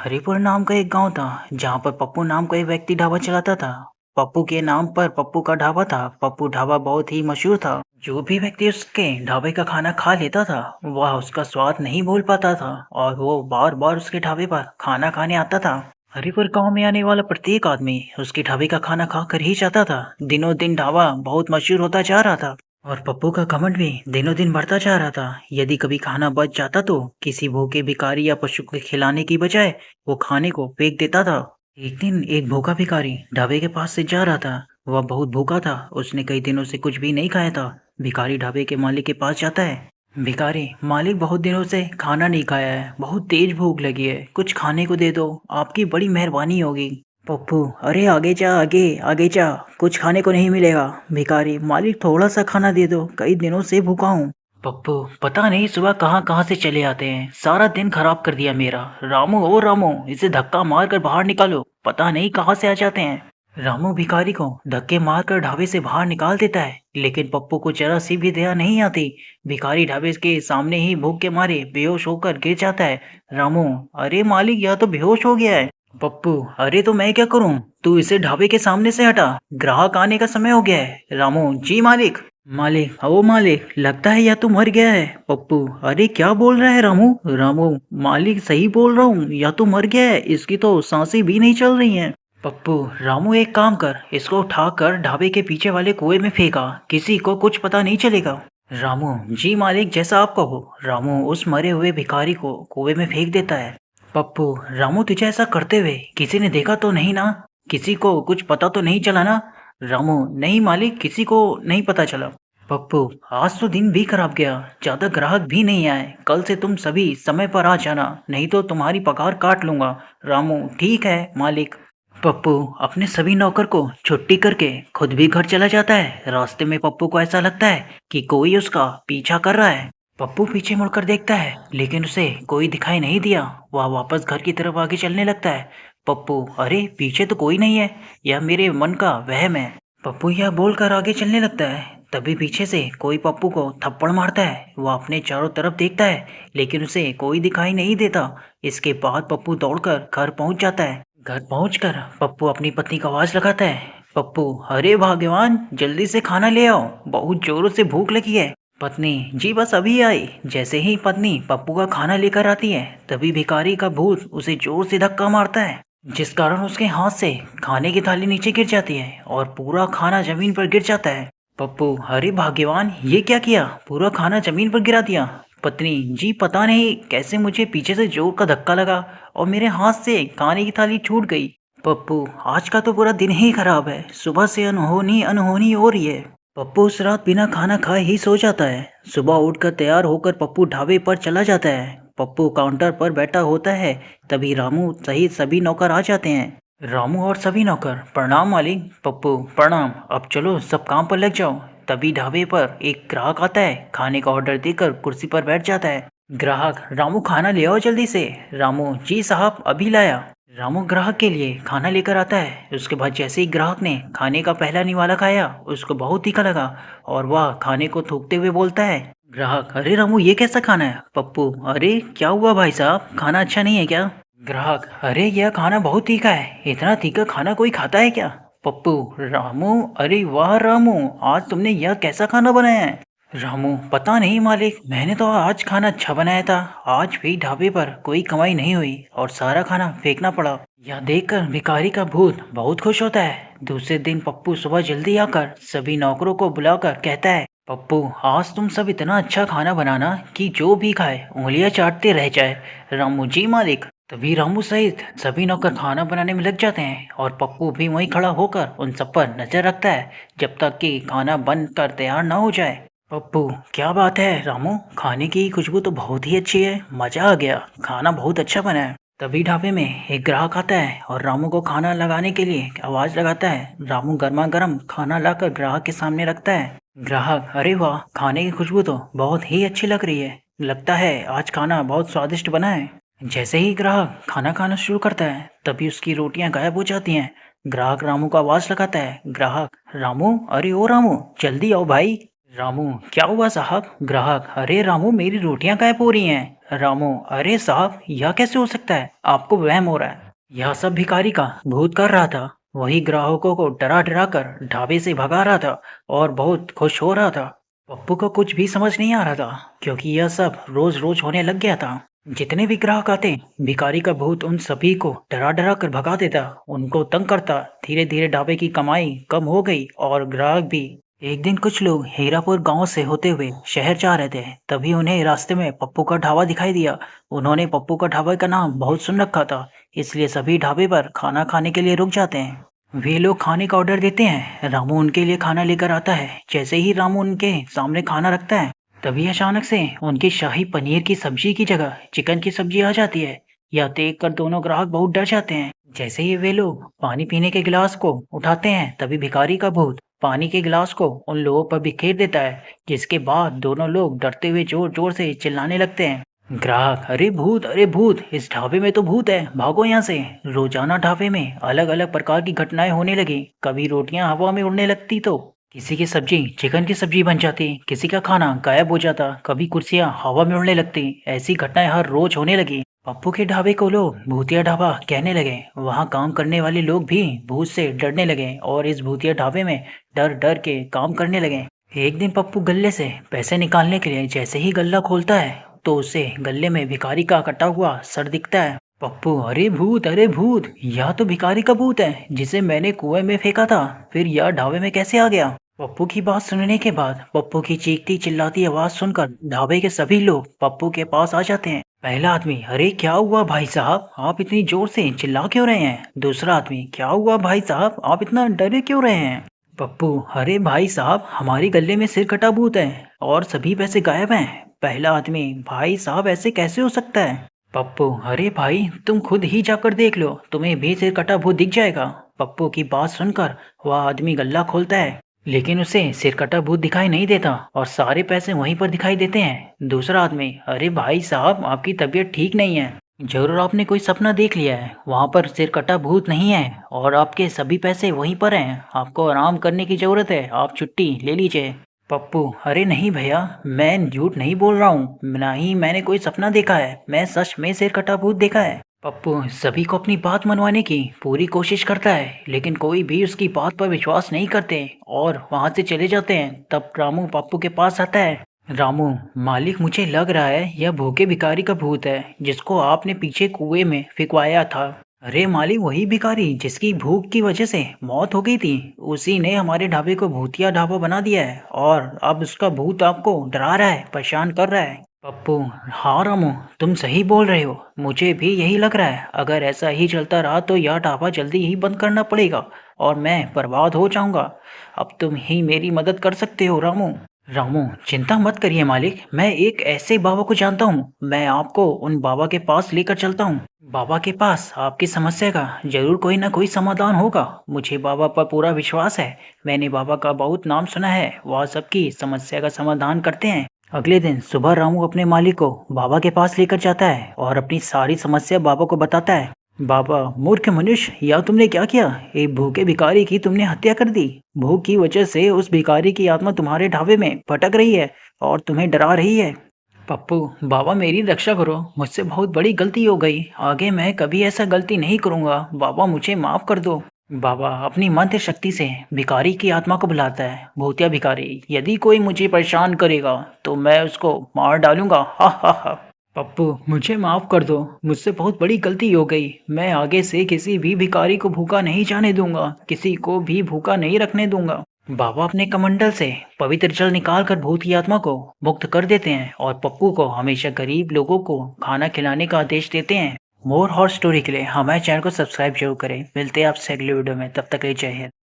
हरिपुर नाम का एक गांव था जहां पर पप्पू नाम का एक व्यक्ति ढाबा चलाता था। पप्पू के नाम पर पप्पू का ढाबा था। पप्पू ढाबा बहुत ही मशहूर था। जो भी व्यक्ति उसके ढाबे का खाना खा लेता था वह उसका स्वाद नहीं भूल पाता था और वो बार बार उसके ढाबे पर खाना खाने आता था। हरिपुर गांव में आने वाला प्रत्येक आदमी उसके ढाबे का खाना खा कर ही जाता था। दिनों दिन ढाबा बहुत मशहूर होता जा रहा था और पप्पू का घमंड भी दिनों दिन बढ़ता जा रहा था। यदि कभी खाना बच जाता तो किसी भूखे भिखारी या पशु को खिलाने की बजाय वो खाने को फेंक देता था। एक दिन एक भूखा भिखारी ढाबे के पास से जा रहा था। वह बहुत भूखा था। उसने कई दिनों से कुछ भी नहीं खाया था। भिखारी ढाबे के मालिक के पास जाता है। भिखारी मालिक, बहुत दिनों से खाना नहीं खाया है, बहुत तेज भूख लगी है, कुछ खाने को दे दो, आपकी बड़ी मेहरबानी होगी। पप्पू, अरे आगे जा, आगे आगे जा, कुछ खाने को नहीं मिलेगा। भिखारी मालिक, थोड़ा सा खाना दे दो, कई दिनों से भूखा हूँ। पप्पू, पता नहीं सुबह कहाँ कहाँ से चले आते हैं, सारा दिन खराब कर दिया मेरा। रामू, ओ रामू, इसे धक्का मार कर बाहर निकालो, पता नहीं कहाँ से आ जाते हैं। रामू भिखारी को धक्के मारकर ढाबे से बाहर निकाल देता है, लेकिन पप्पू को जरा सी भी दया नहीं आती। भिखारी ढाबे के सामने ही भूख के मारे बेहोश होकर गिर जाता है। रामू, अरे मालिक, यह तो बेहोश हो गया है। पप्पू, अरे तो मैं क्या करूं, तू इसे ढाबे के सामने से हटा, ग्राहक आने का समय हो गया है। रामू, जी मालिक। मालिक, ओ मालिक, लगता है या तो मर गया है। पप्पू, अरे क्या बोल रहा है रामू। रामू, मालिक सही बोल रहा हूँ, या तो मर गया है, इसकी तो सांसें भी नहीं चल रही हैं। पप्पू, रामू एक काम कर, इसको उठाकर ढाबे के पीछे वाले कुएं में फेंका, किसी को कुछ पता नहीं चलेगा। रामू, जी मालिक, जैसा आप कहो। रामू उस मरे हुए भिखारी को कुएं में फेंक देता है। पप्पू, रामू तुझे ऐसा करते हुए किसी ने देखा तो नहीं ना, किसी को कुछ पता तो नहीं चला ना। रामू, नहीं मालिक, किसी को नहीं पता चला। पप्पू, आज तो दिन भी खराब गया, ज्यादा ग्राहक भी नहीं आए, कल से तुम सभी समय पर आ जाना, नहीं तो तुम्हारी पगार काट लूंगा। रामू, ठीक है मालिक। पप्पू अपने सभी नौकर को छुट्टी करके खुद भी घर चला जाता है। रास्ते में पप्पू को ऐसा लगता है कि कोई उसका पीछा कर रहा है। पप्पू पीछे मुड़कर देखता है, लेकिन उसे कोई दिखाई नहीं दिया। वह वापस घर की तरफ आगे चलने लगता है। पप्पू, अरे पीछे तो कोई नहीं है, यह मेरे मन का वहम है। पप्पू यह बोलकर आगे चलने लगता है। तभी पीछे से कोई पप्पू को थप्पड़ मारता है। वह अपने चारों तरफ देखता है, लेकिन उसे कोई दिखाई नहीं देता। इसके बाद पप्पू दौड़कर घर पहुंच जाता है। घर पहुंचकर पप्पू अपनी पत्नी को आवाज लगाता है। पप्पू, अरे भगवान, जल्दी से खाना ले आओ, बहुत जोरों से भूख लगी है। पत्नी, जी बस अभी आई। जैसे ही पत्नी पप्पू का खाना लेकर आती है, तभी भिखारी का भूत उसे जोर से धक्का मारता है, जिस कारण उसके हाथ से खाने की थाली नीचे गिर जाती है और पूरा खाना जमीन पर गिर जाता है। पप्पू, अरे भाग्यवान, ये क्या किया, पूरा खाना जमीन पर गिरा दिया। पत्नी, जी पता नहीं कैसे मुझे पीछे से जोर का धक्का लगा और मेरे हाथ से खाने की थाली छूट गई। पप्पू, आज का तो पूरा दिन ही खराब है, सुबह से अनहोनी अनहोनी हो रही है। पप्पू उस रात बिना खाना खाए ही सो जाता है। सुबह उठकर तैयार होकर पप्पू ढाबे पर चला जाता है। पप्पू काउंटर पर बैठा होता है, तभी रामू सहित सभी नौकर आ जाते हैं। रामू और सभी नौकर, प्रणाम मालिक। पप्पू, प्रणाम, अब चलो सब काम पर लग जाओ। तभी ढाबे पर एक ग्राहक आता है, खाने का ऑर्डर देकर कुर्सी पर बैठ जाता है। ग्राहक, रामू खाना ले आओ जल्दी से। रामू, जी साहब अभी लाया। रामू ग्राहक के लिए खाना लेकर आता है। उसके बाद जैसे ही ग्राहक ने खाने का पहला निवाला खाया, उसको बहुत तीखा लगा और वह खाने को थूकते हुए बोलता है। ग्राहक, अरे रामू, ये कैसा खाना है। पप्पू, अरे क्या हुआ भाई साहब, खाना अच्छा नहीं है क्या। ग्राहक, अरे यह खाना बहुत तीखा है, इतना तीखा खाना कोई खाता है क्या। पप्पू, रामू, अरे वाह रामू, आज तुमने यह कैसा खाना बनाया है। रामू, पता नहीं मालिक, मैंने तो आज खाना अच्छा बनाया था, आज भी ढाबे पर कोई कमाई नहीं हुई और सारा खाना फेंकना पड़ा। यह देखकर भिखारी का भूत बहुत खुश होता है। दूसरे दिन पप्पू सुबह जल्दी आकर सभी नौकरों को बुलाकर कहता है, पप्पू, आज तुम सब इतना अच्छा खाना बनाना कि जो भी खाए उंगलियां चाटते रह जाए। रामू, जी मालिक। तभी रामू सहित सभी नौकर खाना बनाने में लग जाते हैं और पप्पू भी वहीं खड़ा होकर उन सब पर नजर रखता है, जब तक कि खाना बनकर तैयार ना हो जाए। पप्पू, क्या बात है रामू, खाने की खुशबू तो बहुत ही अच्छी है, मजा आ गया, खाना बहुत अच्छा बना है। तभी ढाबे में एक ग्राहक आता है और रामू को खाना लगाने के लिए आवाज लगाता है। रामू गर्मा गर्म खाना लाकर ग्राहक के सामने रखता है। ग्राहक, अरे वाह, खाने की खुशबू तो बहुत ही अच्छी लग रही है, लगता है आज खाना बहुत स्वादिष्ट बना है। जैसे ही ग्राहक खाना खाना शुरू करता है, तभी उसकी रोटियां गायब हो जाती हैं। ग्राहक रामू को आवाज लगाता है। ग्राहक, रामू, अरे ओ रामू, जल्दी आओ भाई। रामू, क्या हुआ साहब। ग्राहक, अरे रामू, मेरी रोटियां गायब हो रही हैं। रामू, अरे साहब, यह कैसे हो सकता है? आपको वहम हो रहा है। यह सब भिखारी का भूत कर रहा था। वही ग्राहकों को डरा डरा कर ढाबे से भगा रहा था और बहुत खुश हो रहा था। पप्पू को कुछ भी समझ नहीं आ रहा था, क्योंकि यह सब रोज रोज होने लग गया था। जितने भी ग्राहक आते, भिखारी का भूत उन सभी को डरा डरा कर भगा देता, उनको तंग करता। धीरे धीरे ढाबे की कमाई कम हो गई और ग्राहक भी। एक दिन कुछ लोग हीरापुर गांव से होते हुए शहर जा रहे थे। तभी उन्हें रास्ते में पप्पू का ढाबा दिखाई दिया। उन्होंने पप्पू का ढाबा का नाम बहुत सुन रखा था, इसलिए सभी ढाबे पर खाना खाने के लिए रुक जाते हैं। वे लोग खाने का ऑर्डर देते हैं। रामू उनके लिए खाना लेकर आता है। जैसे ही रामू उनके सामने खाना रखता है, तभी अचानक से उनकी शाही पनीर की सब्जी की जगह चिकन की सब्जी आ जाती है। यह देख कर दोनों ग्राहक बहुत डर जाते हैं। जैसे ही वे लोग पानी पीने के गिलास को उठाते हैं, तभी भिखारी का भूत पानी के गिलास को उन लोगों पर बिखेर देता है, जिसके बाद दोनों लोग डरते हुए जोर जोर से चिल्लाने लगते हैं। ग्राहक, अरे भूत, अरे भूत, इस ढाबे में तो भूत है, भागो यहाँ से। रोजाना ढाबे में अलग अलग प्रकार की घटनाएं होने लगी। कभी रोटियां हवा में उड़ने लगती तो किसी की सब्जी चिकन की सब्जी बन जाती, किसी का खाना गायब हो जाता, कभी कुर्सियां हवा में उड़ने लगती। ऐसी घटनाएं हर रोज होने लगी। पप्पू के ढाबे को लोग भूतिया ढाबा कहने लगे। वहाँ काम करने वाले लोग भी भूत से डरने लगे और इस भूतिया ढाबे में डर डर के काम करने लगे। एक दिन पप्पू गल्ले से पैसे निकालने के लिए जैसे ही गल्ला खोलता है, तो उसे गल्ले में भिखारी का कटा हुआ सर दिखता है। पप्पू, अरे भूत, अरे भूत, यह तो भिखारी का भूत है जिसे मैंने कुएं में फेंका था। फिर यह ढाबे में कैसे आ गया? पप्पू की बात सुनने के बाद पप्पू की चीखती चिल्लाती आवाज सुनकर ढाबे के सभी लोग पप्पू के पास आ जाते हैं। पहला आदमी, अरे क्या हुआ भाई साहब, आप इतनी जोर से चिल्ला क्यों रहे हैं? दूसरा आदमी, क्या हुआ भाई साहब, आप इतना डरे क्यों रहे हैं? पप्पू, अरे भाई साहब, हमारी गले में सिर कटा भूत है और सभी पैसे गायब हैं। पहला आदमी, भाई साहब ऐसे कैसे हो सकता है? पप्पू, अरे भाई तुम खुद ही जाकर देख लो, तुम्हें भी सिर कटा भूत दिख जाएगा। पप्पू की बात सुनकर वह आदमी गल्ला खोलता है, लेकिन उसे सिर कटा भूत दिखाई नहीं देता और सारे पैसे वहीं पर दिखाई देते हैं। दूसरा आदमी, अरे भाई साहब आपकी तबीयत ठीक नहीं है, जरूर आपने कोई सपना देख लिया है। वहाँ पर सिर कटा भूत नहीं है और आपके सभी पैसे वहीं पर हैं। आपको आराम करने की जरूरत है, आप छुट्टी ले लीजिए। पप्पू, अरे नहीं भैया, मैं झूठ नहीं बोल रहा हूँ, ना ही मैंने कोई सपना देखा है, मैं सच में सिर कटा भूत देखा है। पप्पू सभी को अपनी बात मनवाने की पूरी कोशिश करता है, लेकिन कोई भी उसकी बात पर विश्वास नहीं करते और वहां से चले जाते हैं। तब रामू पप्पू के पास आता है। रामू, मालिक मुझे लग रहा है यह भूखे भिखारी का भूत है जिसको आपने पीछे कुएं में फिकवाया था। अरे मालिक, वही भिखारी जिसकी भूख की वजह से मौत हो गई थी, उसी ने हमारे ढाबे को भूतिया ढाबा बना दिया है और अब उसका भूत आपको डरा रहा है, परेशान कर रहा है। पप्पू, हाँ रामू, तुम सही बोल रहे हो, मुझे भी यही लग रहा है। अगर ऐसा ही चलता रहा तो यह ढाबा जल्दी ही बंद करना पड़ेगा और मैं बर्बाद हो जाऊंगा। अब तुम ही मेरी मदद कर सकते हो रामू। रामू, चिंता मत करिए मालिक, मैं एक ऐसे बाबा को जानता हूँ, मैं आपको उन बाबा के पास लेकर चलता हूँ। बाबा के पास आपकी समस्या का जरूर कोई ना कोई समाधान होगा। मुझे बाबा पर पूरा विश्वास है। मैंने बाबा का बहुत नाम सुना है, वह सबकी समस्या का समाधान करते हैं। अगले दिन सुबह रामू अपने मालिक को बाबा के पास लेकर जाता है और अपनी सारी समस्या बाबा को बताता है। बाबा, मूर्ख मनुष्य, यह तुमने क्या किया? एक भूखे भिखारी की तुमने हत्या कर दी। भूख की वजह से उस भिखारी की आत्मा तुम्हारे ढाबे में भटक रही है और तुम्हें डरा रही है। पप्पू, बाबा मेरी रक्षा करो, मुझसे बहुत बड़ी गलती हो गई, आगे मैं कभी ऐसा गलती नहीं करूँगा, बाबा मुझे माफ कर दो। बाबा अपनी मंत्र शक्ति से भिखारी की आत्मा को बुलाता है। भूतिया भिखारी, यदि कोई मुझे परेशान करेगा तो मैं उसको मार डालूंगा, हा हा हा। पप्पू, मुझे माफ कर दो, मुझसे बहुत बड़ी गलती हो गई, मैं आगे से किसी भी भिखारी को भूखा नहीं जाने दूंगा, किसी को भी भूखा नहीं रखने दूंगा। बाबा अपने कमंडल से पवित्र जल निकालकर भूत की आत्मा को मुक्त कर देते हैं और पप्पू को हमेशा गरीब लोगों को खाना खिलाने का आदेश देते हैं। मोर हॉर स्टोरी के लिए हमारे चैनल को सब्सक्राइब जरूर करें। मिलते हैं आपसे अगले वीडियो में, तब तक के लिए जय हिंद।